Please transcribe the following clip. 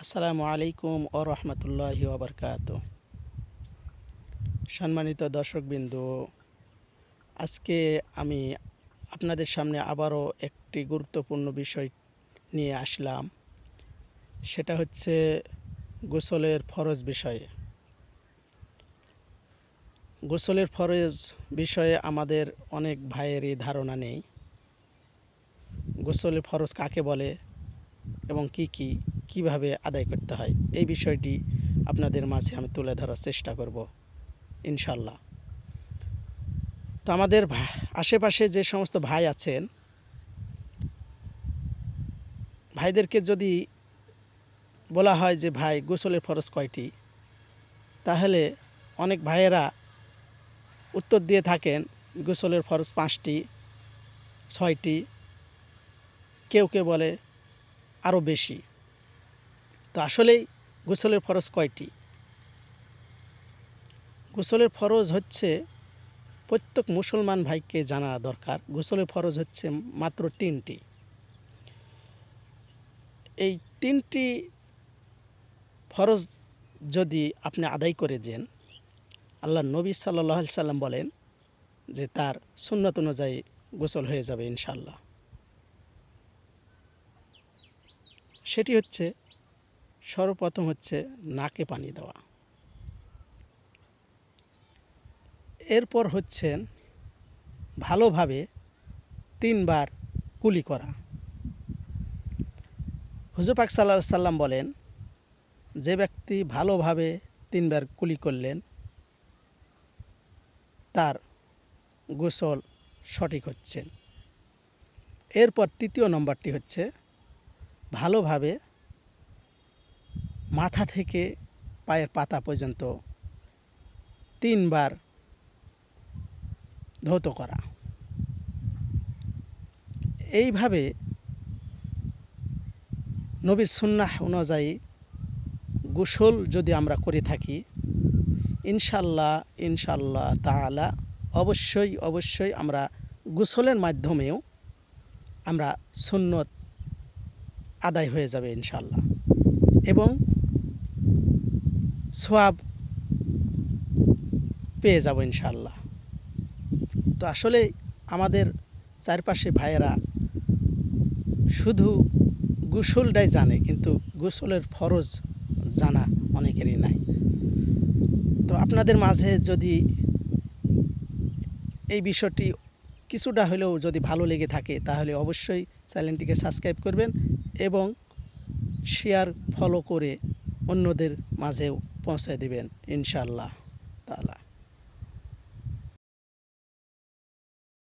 আসসালামু আলাইকুম ও রহমতুল্লাহি ওবরকাতুহ। সম্মানিত দর্শকবৃন্দ, আজকে আমি আপনাদের সামনে আবারও একটি গুরুত্বপূর্ণ বিষয় নিয়ে আসলাম। সেটা হচ্ছে গোসলের ফরজ বিষয়ে। গোসলের ফরজ বিষয়ে আমাদের অনেক ভাইয়েরই ধারণা নেই। গোসলের ফরজ কাকে বলে এবং কিভাবে আদায় করতে হয়, এই বিষয়টি আপনাদের মাঝে আমি তুলে ধরার চেষ্টা করব ইনশাল্লাহ। তো আমাদের আশেপাশে যে সমস্ত ভাই আছেন, ভাইদেরকে যদি বলা হয় যে ভাই গোসলের ফরজ কয়টি, তাহলে অনেক ভাইয়েরা উত্তর দিয়ে থাকেন গোসলের ফরজ 5টি, 6টি, কেউ কেউ বলে আরও বেশি। তো আসলেই গোসলের ফরজ কয়টি? গোসলের ফরজ হচ্ছে প্রত্যেক মুসলমান ভাইকে জানা দরকার। গোসলের ফরজ হচ্ছে মাত্র 3টি। এই 3টি ফরজ যদি আপনি আদায় করে দেন, আল্লাহ নবী সাল্লাল্লাহু আলাইহি সাল্লাম বলেন যে তার সুন্নত অনুযায়ী গোসল হয়ে যাবে ইনশাল্লাহ। সেটি হচ্ছে, সর্বপ্রথম হচ্ছে নাকে পানি দেওয়া। এরপর হচ্ছেন ভালোভাবে 3 বার কুলি করা। হুজুর পাক সাল্লাল্লাহু আলাইহি সাল্লাম বলেন, যে ব্যক্তি ভালোভাবে 3 বার কুলি করলেন তার গোসল সঠিক হচ্ছে। এরপর 3য় নম্বরটি হচ্ছে ভালোভাবে মাথা থেকে পায়ের পাতা পর্যন্ত 3 বার ধৌত করা। এইভাবে নবীর সুন্নাহ অনুযায়ী গোসল যদি আমরা করে থাকি, ইনশাল্লাহ তাআলা অবশ্যই আমরা গোসলের মাধ্যমেও আমরা সুন্নত আদায় হয়ে যাবে ইনশাল্লাহ, এবং সওয়াব পেয়ে যাব ইনশাল্লাহ। তো আসলে আমাদের চারপাশে ভাইয়েরা শুধু গোসলটাই জানে, কিন্তু গোসলের ফরজ জানা অনেকেরই নাই। তো আপনাদের মাঝে যদি এই বিষয়টি কিছুটা হলেও যদি ভালো লেগে থাকে, তাহলে অবশ্যই চ্যানেলটিকে সাবস্ক্রাইব করবেন এবং শেয়ার ফলো করে অন্যদের মাঝেও পৌঁছে দিবেন ইনশাআল্লাহ তাআলা।